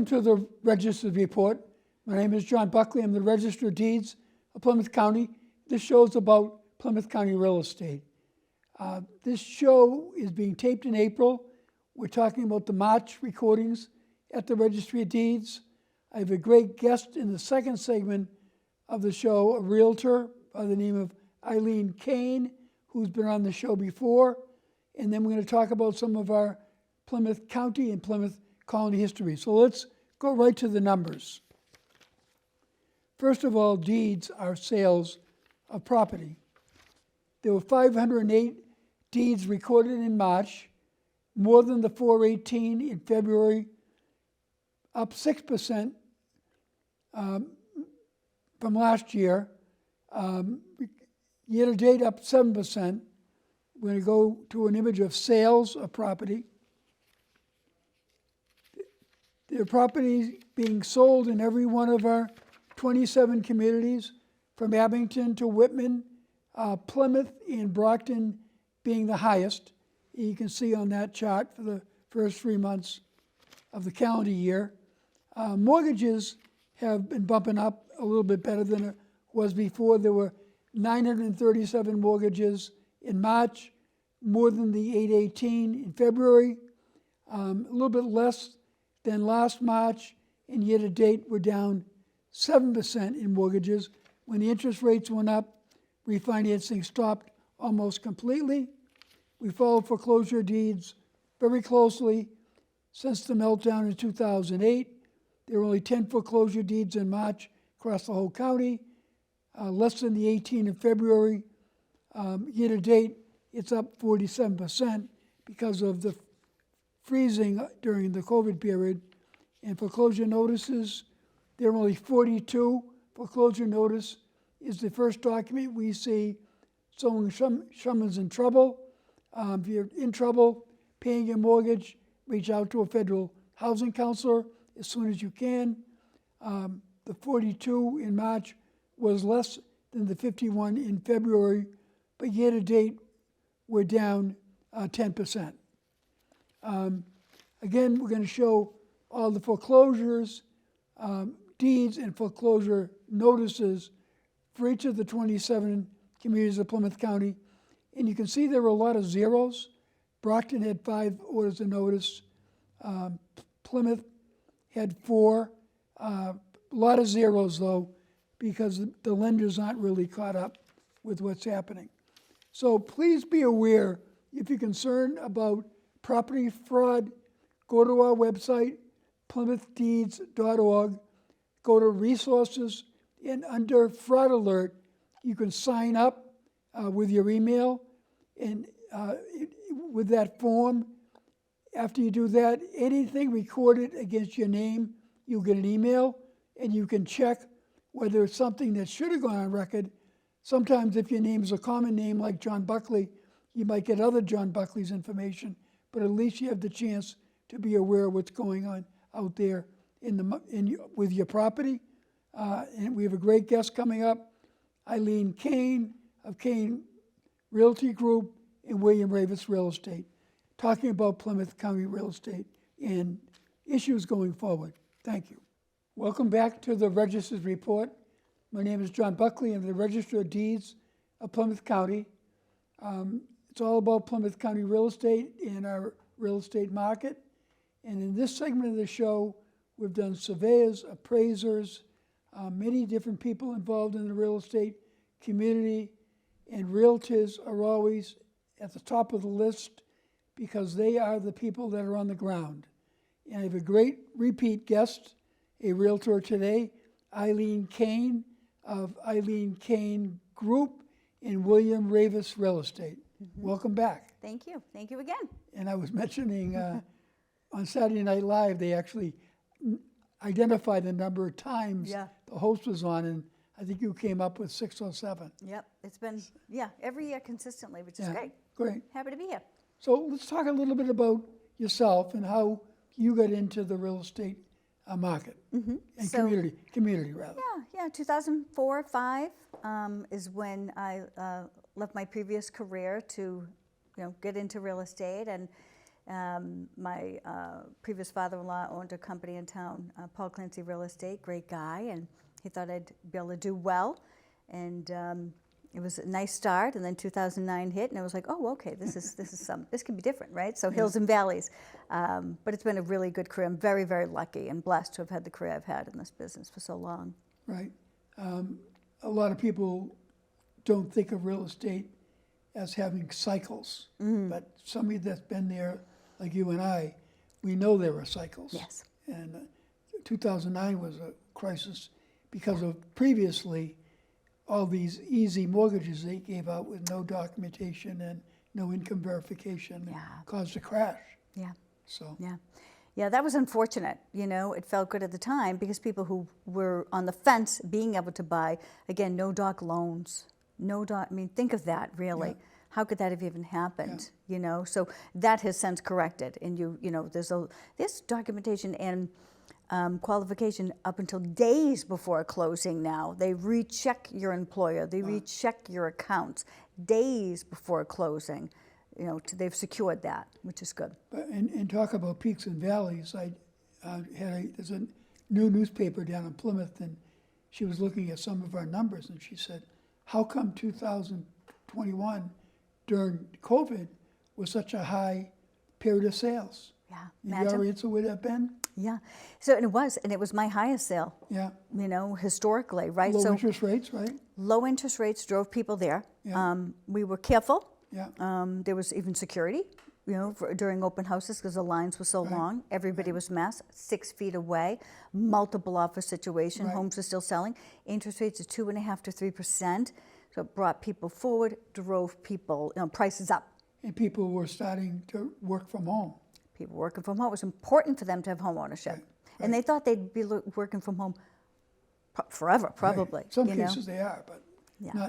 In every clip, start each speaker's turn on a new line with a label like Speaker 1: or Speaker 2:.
Speaker 1: Welcome to the Registered Report. My name is John Buckley. I'm the Register of Deeds of Plymouth County. This show is about Plymouth County real estate. This show is being taped in April. We're talking about the March recordings at the Registry of Deeds. I have a great guest in the second segment of the show, a realtor by the name of Eileen Cain, who's been on the show before. And then we're going to talk about some of our Plymouth County and Plymouth Colony history. So let's go right to the numbers. First of all, deeds are sales of property. There were 508 deeds recorded in March, more than the 418 in February, up 6% from last year. Year to date, up 7%. We're going to go to an image of sales of property. There are properties being sold in every one of our 27 communities, from Abington to Whitman, Plymouth and Brockton being the highest. You can see on that chart for the first 3 months of the calendar year. Mortgages have been bumping up a little bit better than it was before. There were 937 mortgages in March, more than the 818 in February, a little bit less than last March, and year to date we're down 7% in mortgages. When the interest rates went up, refinancing stopped almost completely. We followed foreclosure deeds very closely since the meltdown in 2008. There were only 10 foreclosure deeds in March across the whole county, less than the 18 in February. Year to date, it's up 47% because of the freezing during the COVID period. And foreclosure notices, there are only 42. Foreclosure notice is the first document we see someone's in trouble. If you're in trouble paying your mortgage, reach out to a federal housing counselor as soon as you can. The 42 in March was less than the 51 in February, but year to date, we're down 10%. Again, we're going to show all the foreclosures, deeds, and foreclosure notices for each of the 27 communities of Plymouth County. And you can see there were a lot of zeros. Brockton had 5 orders of notice. Plymouth had 4. A lot of zeros, though, because the lenders aren't really caught up with what's happening. So please be aware, if you're concerned about property fraud, go to our website, PlymouthDeeds.org, go to resources, and under fraud alert, you can sign up with your email, and with that form. After you do that, anything recorded against your name, you'll get an email, and you can check whether it's something that should have gone on record. Sometimes if your name is a common name like John Buckley, you might get other John Buckley's information, but at least you have the chance to be aware of what's going on out there with your property. And we have a great guest coming up, Eileen Cain of Cain Realty Group and William Raveis Real Estate, talking about Plymouth County real estate and issues going forward. Thank you. Welcome back to the Registered Report. My name is John Buckley. I'm the Register of Deeds of Plymouth County. It's all about Plymouth County real estate and our real estate market. And in this segment of the show, we've done surveyors, appraisers, many different people involved in the real estate community, and realtors are always at the top of the list because they are the people that are on the ground. And I have a great repeat guest, a realtor today, Eileen Cain of Eileen Cain Group and William Raveis Real Estate. Mm-hmm. Welcome back.
Speaker 2: Thank you. Thank you again.
Speaker 1: And I was mentioning on Saturday Night Live, they actually identified the number of times the host was on, and I think you came up with 6 or 7.
Speaker 2: Yep, it's been, every year consistently, which is great.
Speaker 1: Great.
Speaker 2: Happy to be here.
Speaker 1: So let's talk a little bit about yourself and how you got into the real estate market and community rather.
Speaker 2: Yeah, 2004-5 is when I left my previous career to, get into real estate, and My previous father-in-law owned a company in town, Paul Clancy Real Estate, great guy, and he thought I'd be able to do well. And it was a nice start, and then 2009 hit, and I was like, oh, okay, this can be different, right? So hills and valleys. But it's been a really good career. I'm very, very lucky and blessed to have had the career I've had in this business for so long.
Speaker 1: Right. A lot of people don't think of real estate as having cycles, but somebody that's been there, like you and I, we know there are cycles.
Speaker 2: Yes.
Speaker 1: And 2009 was a crisis because of previously all these easy mortgages they gave out with no documentation and no income verification caused a crash.
Speaker 2: Yeah.
Speaker 1: So
Speaker 2: Yeah, that was unfortunate. You know, it felt good at the time because people who were on the fence being able to buy, again, no doc loans, I mean, think of that, really.
Speaker 1: Yeah.
Speaker 2: How could that have even happened? You know, so that has since corrected, and you know, there's documentation and qualification up until days before closing now. They recheck your employer, they recheck your accounts days before closing. You know, they've secured that, which is good.
Speaker 1: But and talk about peaks and valleys. There's a new newspaper down in Plymouth, and she was looking at some of our numbers, and she said, "How come 2021 during COVID was such a high period of sales?"
Speaker 2: Yeah,
Speaker 1: Your answer would have been?
Speaker 2: Yeah, so and it was my highest sale.
Speaker 1: Yeah.
Speaker 2: You know, historically, right?
Speaker 1: Low interest rates, right?
Speaker 2: Low interest rates drove people there.
Speaker 1: Yeah.
Speaker 2: We were careful.
Speaker 1: Yeah.
Speaker 2: There was even security, you know, during open houses because the lines were so long. Everybody was masked, 6 feet away, multiple office situation.
Speaker 1: Right.
Speaker 2: Homes were still selling. Interest rates of 2.5% to 3%. So it brought people forward, drove people, prices up.
Speaker 1: And people were starting to work from home.
Speaker 2: People working from home. It was important for them to have home ownership.
Speaker 1: Right.
Speaker 2: And they thought they'd be working from home forever, probably.
Speaker 1: Right. Some
Speaker 2: you know?
Speaker 1: cases they are, but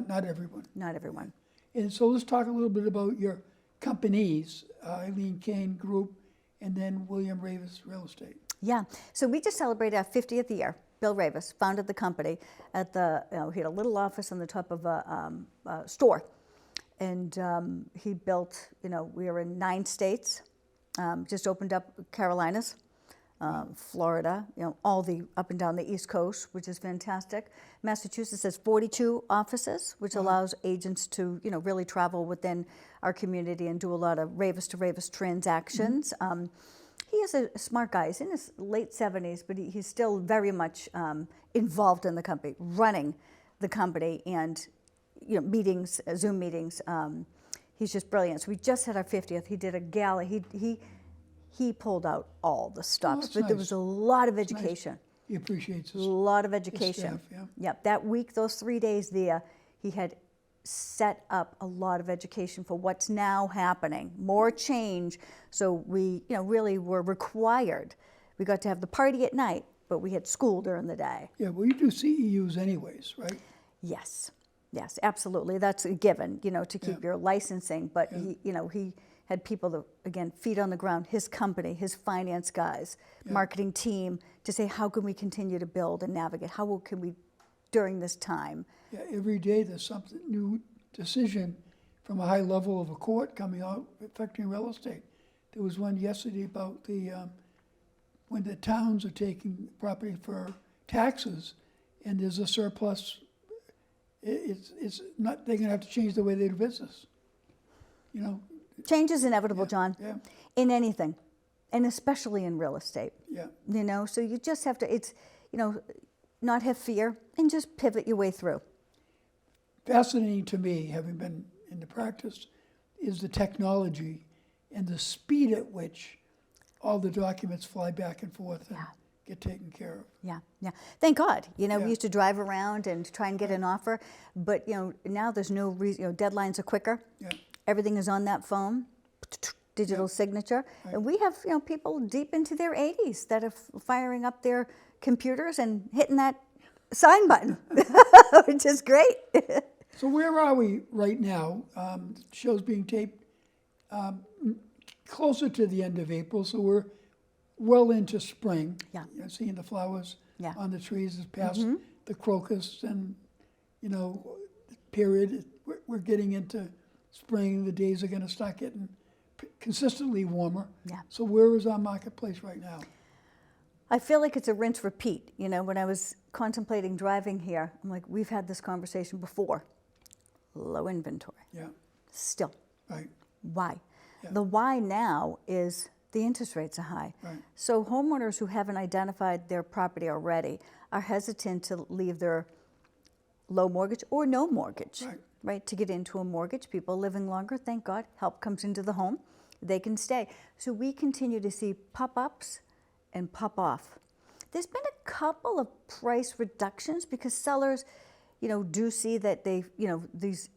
Speaker 1: not everyone.
Speaker 2: Not everyone.
Speaker 1: And so let's talk a little bit about your companies, Eileen Cain Group, and then William Raveis Real Estate.
Speaker 2: Yeah, so we just celebrated our 50th year. Bill Raveis founded the company at he had a little office on the top of a store. And he built, we are in 9 states, just opened up Carolinas, Florida, all the up and down the East Coast, which is fantastic. Massachusetts has 42 offices, which allows agents to, really travel within our community and do a lot of Raveis to Raveis transactions. He is a smart guy. He's in his late 70s, but he's still very much involved in the company, running the company and, meetings, Zoom meetings. He's just brilliant. So we just had our 50th. He did a gala. He pulled out all the stops, but there was a lot of education.
Speaker 1: Nice. He appreciates his,
Speaker 2: a lot of education.
Speaker 1: His staff,
Speaker 2: Yep. That week, those 3 days there, he had set up a lot of education for what's now happening, more change. So we, really were required. We got to have the party at night, but we had school during the day.
Speaker 1: Yeah, well, you do CEUs anyways, right?
Speaker 2: Yes, absolutely. That's a given, to keep your licensing. But he had people that, again, feet on the ground, his company, his finance guys, marketing team, to say, how can we continue to build and navigate? How can we, during this time?
Speaker 1: Yeah, every day there's something new decision from a high level of a court coming out affecting real estate. There was one yesterday about when the towns are taking property for taxes and there's a surplus, it's not, they're gonna have to change the way they do business.
Speaker 2: Change is inevitable, John,
Speaker 1: Yeah.
Speaker 2: in anything, and especially in real estate.
Speaker 1: Yeah.
Speaker 2: So you just have to, not have fear and just pivot your way through.
Speaker 1: Fascinating to me, having been in the practice, is the technology and the speed at which all the documents fly back and forth and get taken care of.
Speaker 2: Yeah. Thank God. We used to drive around and try and get an offer, but now there's no reason. Deadlines are quicker.
Speaker 1: Yeah.
Speaker 2: Everything is on that phone, digital signature, and we have people deep into their 80s that are firing up their computers and hitting that sign button, which is great.
Speaker 1: So where are we right now? The show's being taped closer to the end of April, so we're well into spring.
Speaker 2: Yeah.
Speaker 1: Seeing the flowers on the trees is past the crocus and, period. We're getting into spring. The days are going to start getting consistently warmer.
Speaker 2: Yeah.
Speaker 1: So where is our marketplace right now?
Speaker 2: I feel like it's a rinse repeat. You know, when I was contemplating driving here, I'm like, we've had this conversation before. Low inventory.
Speaker 1: Yeah,
Speaker 2: Still.
Speaker 1: right,
Speaker 2: Why?
Speaker 1: Yeah.
Speaker 2: The why now is the interest rates are high.
Speaker 1: right,
Speaker 2: So homeowners who haven't identified their property already are hesitant to leave their low mortgage or no mortgage,
Speaker 1: right.
Speaker 2: to get into a mortgage. People living longer, thank God, help comes into the home, they can stay. So we continue to see pop-ups and pop-off. There's been a couple of price reductions because sellers, you know, do see that they, you know, these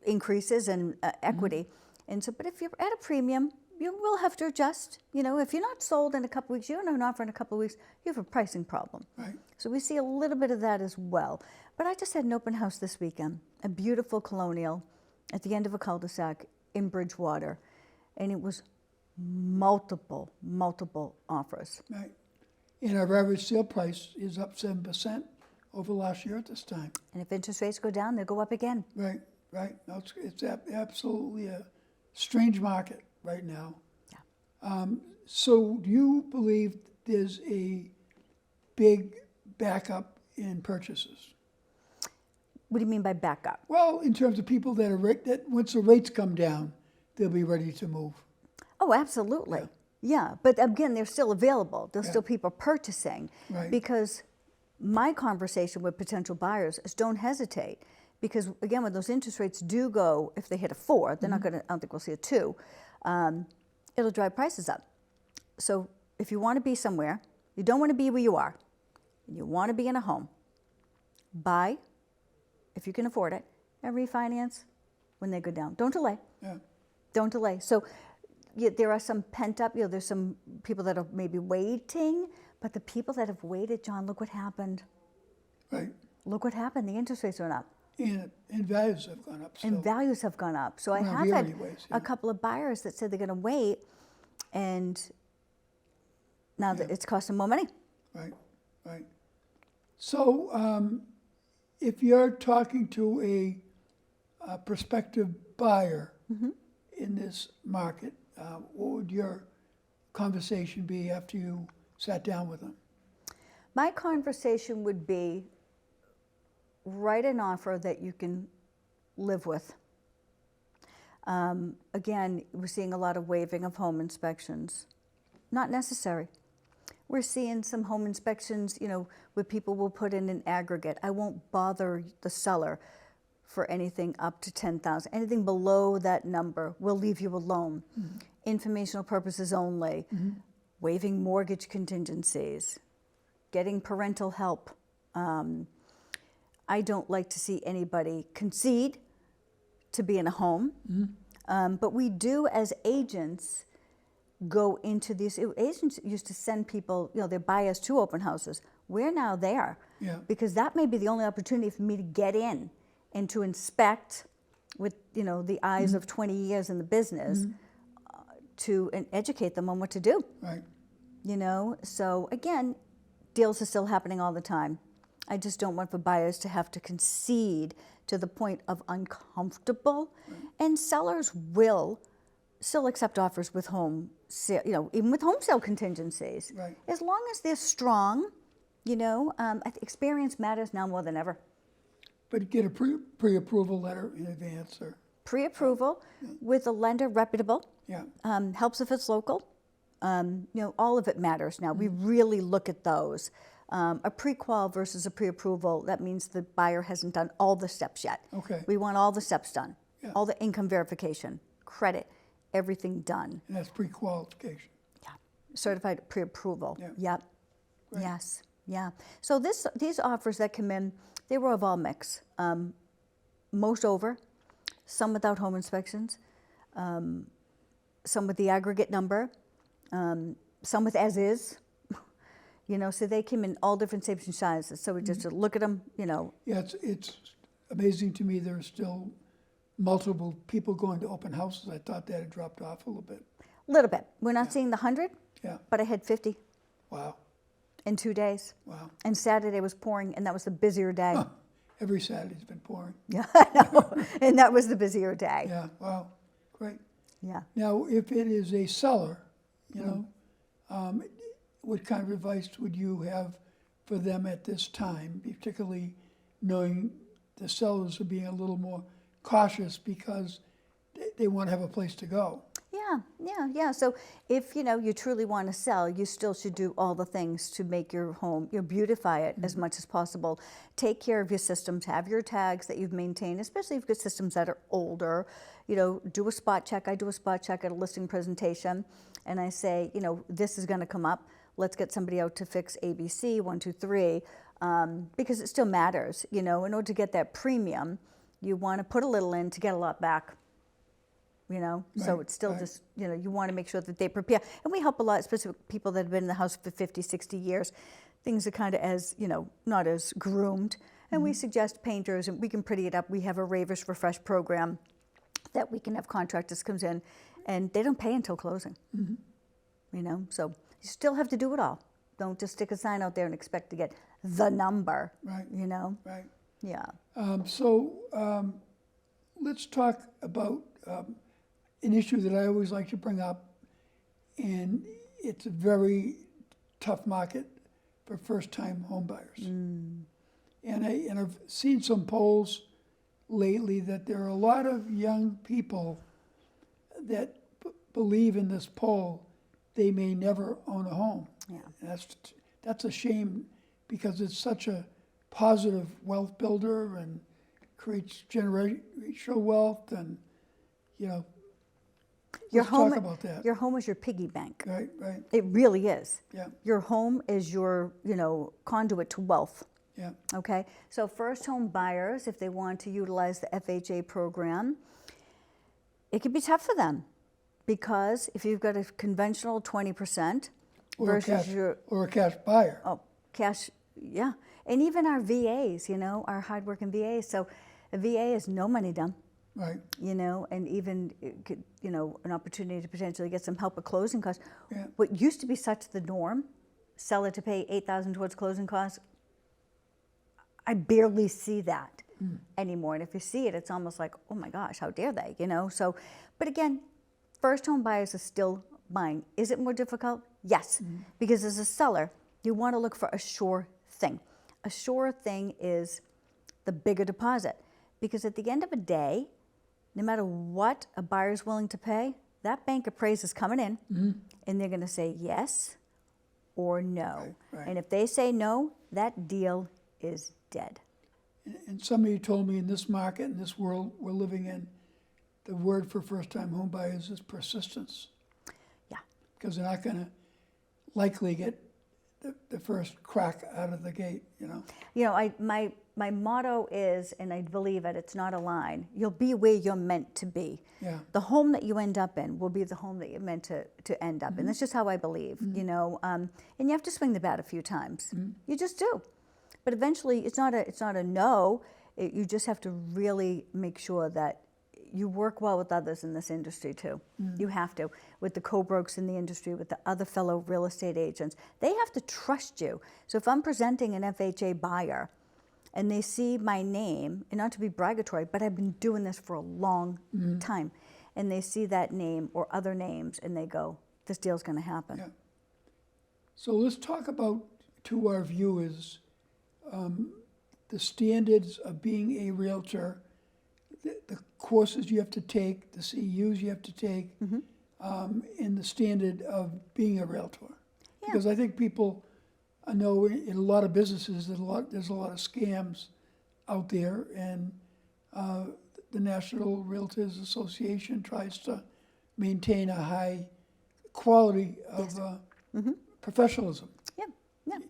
Speaker 2: increases in equity. And so, but if you're at a premium, you will have to adjust. You know, if you're not sold in a couple weeks, you don't have an offer in a couple of weeks, you have a pricing problem.
Speaker 1: Right.
Speaker 2: So we see a little bit of that as well. But I just had an open house this weekend, a beautiful colonial at the end of a cul-de-sac in Bridgewater. And it was multiple offers.
Speaker 1: Right. And our average sale price is up 7% over last year at this time.
Speaker 2: And if interest rates go down, they'll go up again.
Speaker 1: Right, right. No, it's absolutely a strange market right now.
Speaker 2: Yeah.
Speaker 1: So do you believe there's a big backup in purchases?
Speaker 2: What do you mean by backup?
Speaker 1: Well, in terms of people that are that once the rates come down, they'll be ready to move.
Speaker 2: Oh, absolutely. Yeah. But again, they're still available. There's
Speaker 1: Yeah.
Speaker 2: still people purchasing.
Speaker 1: Right.
Speaker 2: Because my conversation with potential buyers is don't hesitate. Because again, when those interest rates do go, if they hit a 4, they're not going to, I don't think we'll see a 2, it'll drive prices up. So if you want to be somewhere, you don't want to be where you are, and you want to be in a home, buy, if you can afford it, and refinance when they go down. Don't delay.
Speaker 1: Yeah.
Speaker 2: Don't delay. So yeah, there are some pent up, you know, there's some people that are maybe waiting, but the people that have waited, John, look what happened.
Speaker 1: Right.
Speaker 2: Look what happened. The interest rates went up.
Speaker 1: And values have gone up still.
Speaker 2: And values have gone up. So I
Speaker 1: Around
Speaker 2: have
Speaker 1: here
Speaker 2: had
Speaker 1: anyways,
Speaker 2: a couple of buyers that said they're going to wait, and now that it's costing more money.
Speaker 1: Right, right. So if you're talking to a prospective buyer in this market, what would your conversation be after you sat down with them?
Speaker 2: My conversation would be write an offer that you can live with. Again, we're seeing a lot of waiving of home inspections. Not necessary. We're seeing some home inspections, you know, where people will put in an aggregate. I won't bother the seller for anything up to $10,000. Anything below that number, we'll leave you alone. Informational purposes only. Waiving mortgage contingencies. Getting parental help. I don't like to see anybody concede to be in a home. But we do, as agents, go into these. Agents used to send people, you know, their buyers to open houses. We're now there.
Speaker 1: Yeah.
Speaker 2: Because that may be the only opportunity for me to get in and to inspect with, you know, the eyes of 20 years in the business and educate them on what to do.
Speaker 1: Right.
Speaker 2: You know, so again, deals are still happening all the time. I just don't want for buyers to have to concede to the point of uncomfortable. And sellers will still accept offers with home sale, you know, even with home sale contingencies.
Speaker 1: Right.
Speaker 2: As long as they're strong, you know, experience matters now more than ever.
Speaker 1: But get a pre-approval letter in advance, or
Speaker 2: Pre-approval with a lender reputable.
Speaker 1: yeah,
Speaker 2: Helps if it's local. You know, all of it matters now. We really look at those. A pre-qual versus a pre-approval, that means the buyer hasn't done all the steps yet.
Speaker 1: Okay.
Speaker 2: We want all the steps done.
Speaker 1: Yeah.
Speaker 2: All the income verification, credit, everything done.
Speaker 1: and that's pre-qualification.
Speaker 2: Yeah. Certified pre-approval.
Speaker 1: Yeah.
Speaker 2: Yep.
Speaker 1: Right.
Speaker 2: Yes. Yeah. So these offers that come in, they were of all mix. Most over, some without home inspections, some with the aggregate number, some with as is. You know, so they came in all different shapes and sizes. So we just look at them, you know.
Speaker 1: Yeah, it's amazing to me there are still multiple people going to open houses. I thought that had dropped off a little bit.
Speaker 2: A little bit. We're not seeing the 100,
Speaker 1: Yeah.
Speaker 2: but I had 50
Speaker 1: Wow.
Speaker 2: in 2 days.
Speaker 1: Wow.
Speaker 2: And Saturday was pouring, and that was the busier day.
Speaker 1: Huh. Every Saturday's been pouring.
Speaker 2: Yeah, I know. And that was the busier day.
Speaker 1: Yeah. Wow. Great.
Speaker 2: Yeah.
Speaker 1: Now, if it is a seller, you know, what kind of advice would you have for them at this time, particularly knowing the sellers are being a little more cautious because they want to have a place to go?
Speaker 2: Yeah. So if you truly want to sell, you still should do all the things to make your home, beautify it as much as possible. Take care of your systems. Have your tags that you've maintained, especially if you've got systems that are older. Do a spot check. I do a spot check at a listing presentation, and I say, this is going to come up. Let's get somebody out to fix ABC 1, 2, 3, because it still matters. In order to get that premium, you want to put a little in to get a lot back. So
Speaker 1: Right,
Speaker 2: it's still
Speaker 1: right.
Speaker 2: just, you want to make sure that they prepare. And we help a lot, especially with people that have been in the house for 50, 60 years. Things are kind of as, not as groomed. And we suggest painters, and we can pretty it up. We have a Raveis Refresh program that we can have contractors comes in, and they don't pay until closing. So you still have to do it all. Don't just stick a sign out there and expect to get the number,
Speaker 1: Right. Right.
Speaker 2: Yeah.
Speaker 1: Let's talk about an issue that I always like to bring up, and it's a very tough market for first-time home buyers. And I've seen some polls lately that there are a lot of young people that believe in this poll they may never own a home.
Speaker 2: Yeah.
Speaker 1: And that's a shame, because it's such a positive wealth builder and creates generational wealth, and
Speaker 2: Your
Speaker 1: let's
Speaker 2: home,
Speaker 1: talk about that.
Speaker 2: Your home is your piggy bank.
Speaker 1: Right, right,
Speaker 2: It really is.
Speaker 1: yeah,
Speaker 2: Your home is your, conduit to wealth.
Speaker 1: yeah,
Speaker 2: Okay, so first home buyers, if they want to utilize the FHA program, it can be tough for them, because if you've got a conventional 20%
Speaker 1: or a
Speaker 2: versus
Speaker 1: cash,
Speaker 2: your
Speaker 1: or a cash buyer.
Speaker 2: cash, yeah, and even our VAs, our hardworking VAs. So a VA is no money down,
Speaker 1: Right,
Speaker 2: and even an opportunity to potentially get some help with closing costs.
Speaker 1: yeah,
Speaker 2: What used to be such the norm, seller to pay $8,000 towards closing costs, I barely see that anymore. And if you see it, it's almost like, oh my gosh, how dare they, So, but again, first home buyers are still buying. Is it more difficult? Yes, because as a seller, you want to look for a sure thing. A sure thing is the bigger deposit, because at the end of the day, no matter what a buyer's willing to pay, that bank appraisal is coming in, and they're going to say yes or no.
Speaker 1: Right.
Speaker 2: And if they say no, that deal is dead.
Speaker 1: And somebody told me, in this market, in this world we're living in, the word for first-time home buyers is persistence,
Speaker 2: Yeah.
Speaker 1: because they're not going to likely get the first crack out of the gate,
Speaker 2: My motto is, and I believe it, it's not a line, you'll be where you're meant to be.
Speaker 1: Yeah.
Speaker 2: The home that you end up in will be the home that you're meant to end up in. That's just how I believe, and you have to swing the bat a few times. You just do. But eventually, it's not a no. You just have to really make sure that you work well with others in this industry too. You have to, with the co-brokes in the industry, with the other fellow real estate agents. They have to trust you. So if I'm presenting an FHA buyer and they see my name, and not to be bragatory, but I've been doing this for a long time, and they see that name or other names, and they go, this deal's going to happen.
Speaker 1: Yeah. So let's talk about, to our viewers, the standards of being a realtor, the courses you have to take, the CEUs you have to take, and the standard of being a realtor.
Speaker 2: Yeah.
Speaker 1: Because I think people know in a lot of businesses there's a lot of scams out there, and the National Realtors Association tries to maintain a high quality of professionalism.
Speaker 2: Yeah,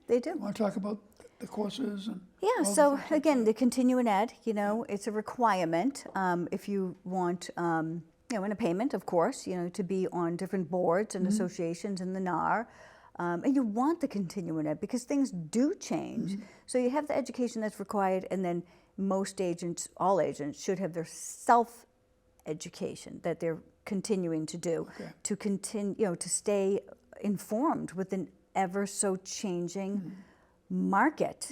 Speaker 2: they do.
Speaker 1: Want to talk about the courses and
Speaker 2: Yeah,
Speaker 1: all the
Speaker 2: so
Speaker 1: things?
Speaker 2: again, the continuing ed, it's a requirement if you want, in a payment, of course, to be on different boards and associations in the NAR. And you want the continuing ed because things do change. So you have the education that's required, and then most agents, all agents, should have their self-education that they're continuing to do to continue, to stay informed with an ever so changing market,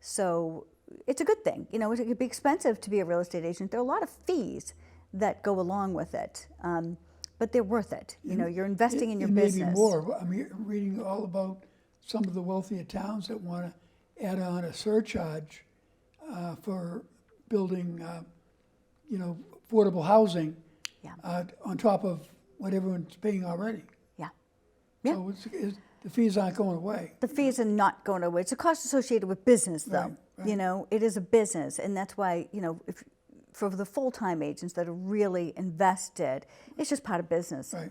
Speaker 2: so it's a good thing. It could be expensive to be a real estate agent. There are a lot of fees that go along with it. But they're worth it. You know, you're investing in your business.
Speaker 1: Maybe more. I'm reading all about some of the wealthier towns that want to add on a surcharge for building, affordable housing
Speaker 2: Yeah.
Speaker 1: on top of what everyone's paying already.
Speaker 2: Yeah. Yeah.
Speaker 1: So the fees aren't going away.
Speaker 2: The fees are not going away. It's a cost associated with business, though.
Speaker 1: Right.
Speaker 2: You know, it is a business, and that's why, if for the full-time agents that are really invested, it's just part of business.
Speaker 1: Right.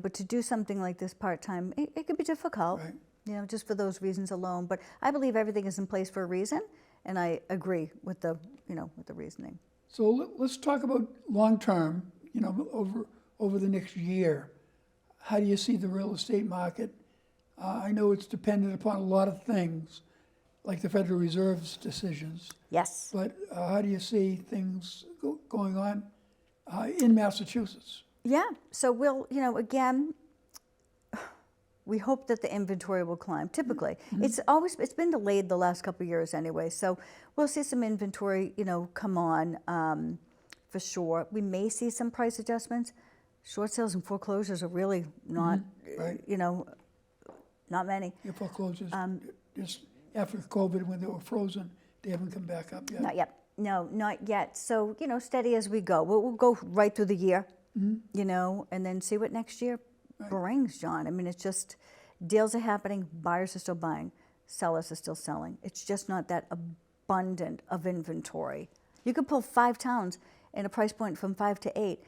Speaker 2: But to do something like this part-time, it could be difficult.
Speaker 1: Right.
Speaker 2: Just for those reasons alone. But I believe everything is in place for a reason, and I agree with the reasoning.
Speaker 1: So let's talk about long-term, over the next year. How do you see the real estate market? I know it's dependent upon a lot of things, like the Federal Reserve's decisions.
Speaker 2: Yes.
Speaker 1: But how do you see things going on in Massachusetts?
Speaker 2: Yeah. So we'll, again, we hope that the inventory will climb. Typically, it's been delayed the last couple of years anyway. So we'll see some inventory, come on for sure. We may see some price adjustments. Short sales and foreclosures are really not,
Speaker 1: Right.
Speaker 2: not many.
Speaker 1: Your foreclosures, just after COVID when they were frozen, they haven't come back up yet.
Speaker 2: Not yet. No, not yet. So, steady as we go. We'll go right through the year, and then see what next year brings, John. I mean, it's just deals are happening, buyers are still buying, sellers are still selling. It's just not that abundant of inventory. You could pull 5 towns in a price point from 5 to 8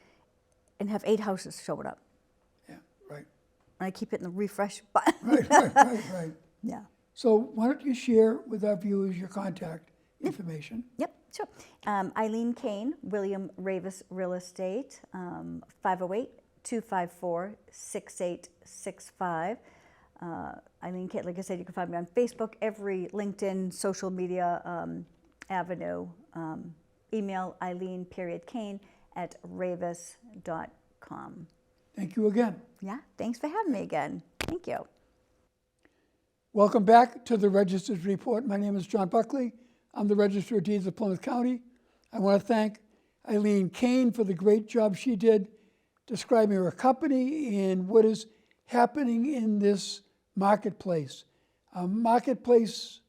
Speaker 2: and have 8 houses showing up.
Speaker 1: Yeah, right.
Speaker 2: And I keep hitting the refresh button.
Speaker 1: Right.
Speaker 2: Yeah.
Speaker 1: So why don't you share with our viewers your contact information?
Speaker 2: Yep, sure. Eileen Cain, William Raveis Real Estate, 508-254-6865. Eileen Cain, like I said, you can find me on Facebook, every LinkedIn, social media avenue. Email Eileen.Cain@raveis.com.
Speaker 1: Thank you again.
Speaker 2: Yeah, thanks for having me again. Thank you.
Speaker 1: Welcome back to the Register's Report. My name is John Buckley. I'm the Register of Deeds of Plymouth County. I want to thank Eileen Cain for the great job she did describing her company and what is happening in this marketplace. Marketplace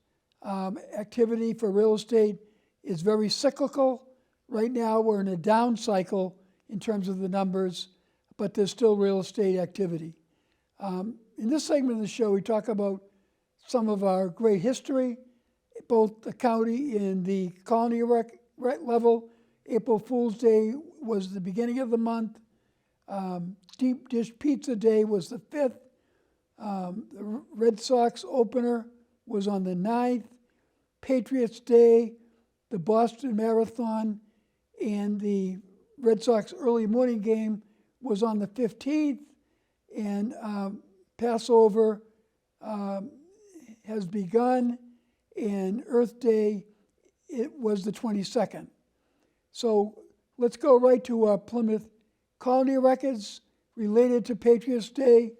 Speaker 1: activity for real estate is very cyclical. Right now we're in a down cycle in terms of the numbers, but there's still real estate activity. In this segment of the show, we talk about some of our great history, both the county and the colony level. April Fool's Day was the beginning of the month. Deep Dish Pizza Day was the 5th. The Red Sox opener was on the 9th. Patriots Day, the Boston Marathon, and the Red Sox early morning game was on the 15th. And Passover has begun, and Earth Day, it was the 22nd. So let's go right to our Plymouth Colony records related to Patriots Day.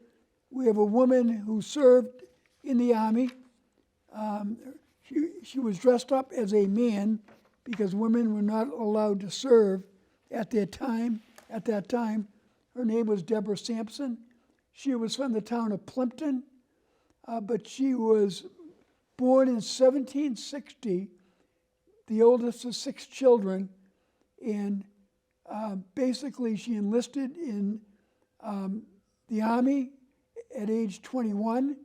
Speaker 1: We have a woman who served in the Army. She was dressed up as a man because women were not allowed to serve at that time. Her name was Deborah Sampson. She was from the town of Plimpton, but she was born in 1760, the oldest of 6 children, and basically she enlisted in the Army at age 21.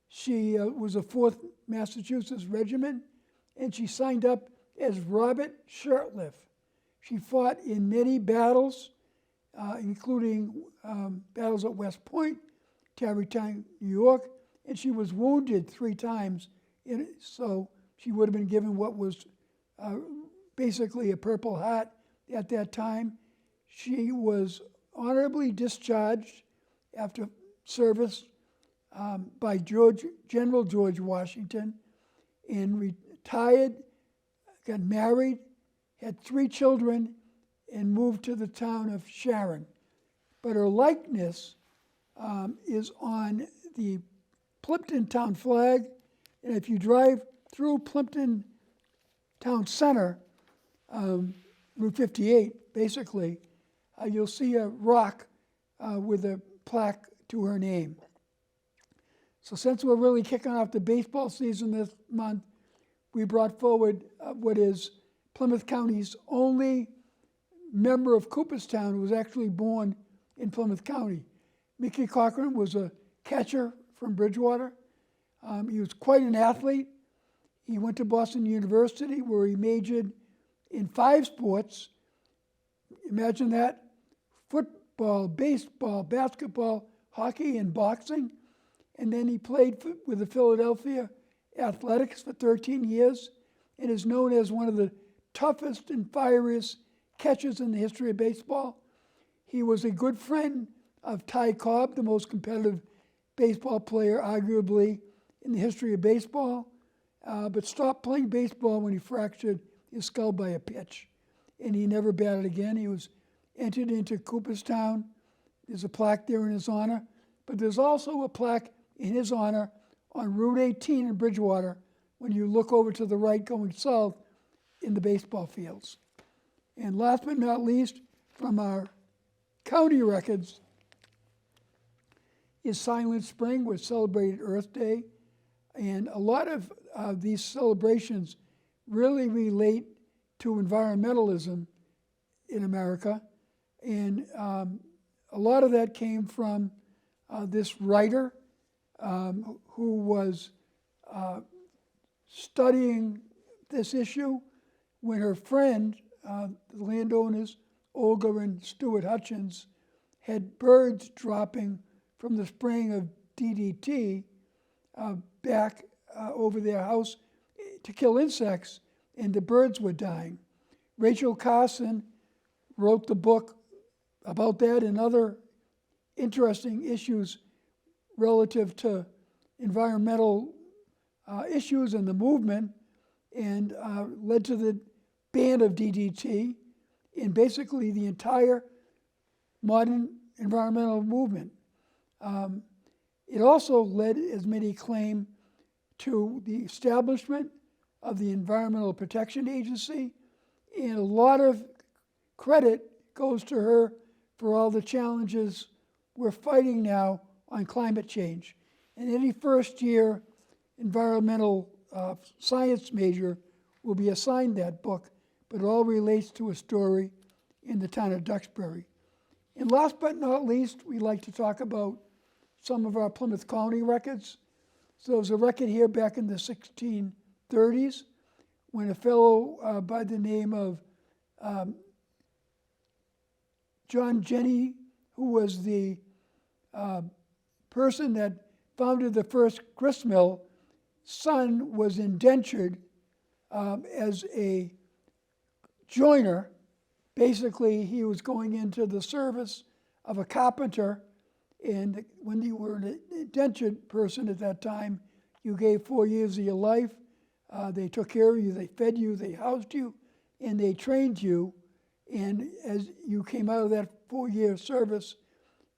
Speaker 1: She was a 4th Massachusetts Regiment, and she signed up as Robert Shirtliff. She fought in many battles, including battles at West Point, Tarrytown, New York, and she was wounded 3 times. So she would have been given what was basically a Purple Heart at that time. She was honorably discharged after service by General George Washington, and retired, got married, had 3 children, and moved to the town of Sharon. But her likeness is on the Plimpton town flag, and if you drive through Plimpton town center, Route 58, basically, you'll see a rock with a plaque to her name. So since we're really kicking off the baseball season this month, we brought forward what is Plymouth County's only member of Cooperstown who was actually born in Plymouth County. Mickey Cochran was a catcher from Bridgewater. He was quite an athlete. He went to Boston University where he majored in 5 sports. Imagine that: football, baseball, basketball, hockey, and boxing. And then he played with the Philadelphia Athletics for 13 years and is known as one of the toughest and fieriest catchers in the history of baseball. He was a good friend of Ty Cobb, the most competitive baseball player, arguably, in the history of baseball, but stopped playing baseball when he fractured his skull by a pitch, and he never batted again. He was entered into Cooperstown. There's a plaque there in his honor, but there's also a plaque in his honor on Route 18 in Bridgewater when you look over to the right going south in the baseball fields. And last but not least, from our county records, is Silent Spring, which celebrated Earth Day. And a lot of these celebrations really relate to environmentalism in America. And a lot of that came from this writer who was studying this issue when her friend, the landowners, Olga and Stuart Hutchins, had birds dropping from the spraying of DDT back over their house to kill insects, and the birds were dying. Rachel Carson wrote the book about that and other interesting issues relative to environmental issues and the movement, and led to the ban of DDT and basically the entire modern environmental movement. It also led, as many claim, to the establishment of the Environmental Protection Agency, and a lot of credit goes to her for all the challenges we're fighting now on climate change. And any first-year environmental science major will be assigned that book, but it all relates to a story in the town of Duxbury. And last but not least, we like to talk about some of our Plymouth County records. So there's a record here back in the 1630s when a fellow by the name of John Jenny, who was the person that founded the first grist mill, son was indentured as a joiner. Basically, he was going into the service of a carpenter, and when you were an indentured person at that time, you gave 4 years of your life. They took care of you, they fed you, they housed you, and they trained you. And as you came out of that 4-year service,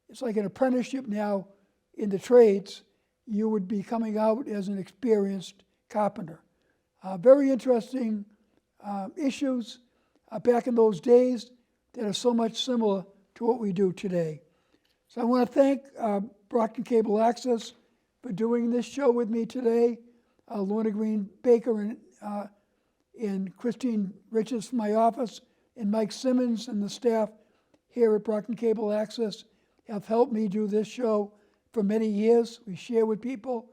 Speaker 1: it's like an apprenticeship now in the trades. You would be coming out as an experienced carpenter. Very interesting issues back in those days that are so much similar to what we do today. So I want to thank Brockton Cable Access for doing this show with me today, Lorna Green Baker and Christine Richards from my office, and Mike Simmons and the staff here at Brockton Cable Access have helped me do this show for many years. We share with people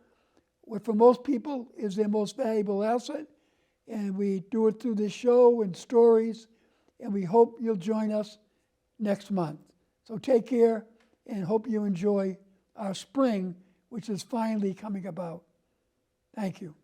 Speaker 1: what for most people is their most valuable asset, and we do it through this show and stories, and we hope you'll join us next month. So take care, and hope you enjoy our spring, which is finally coming about. Thank you.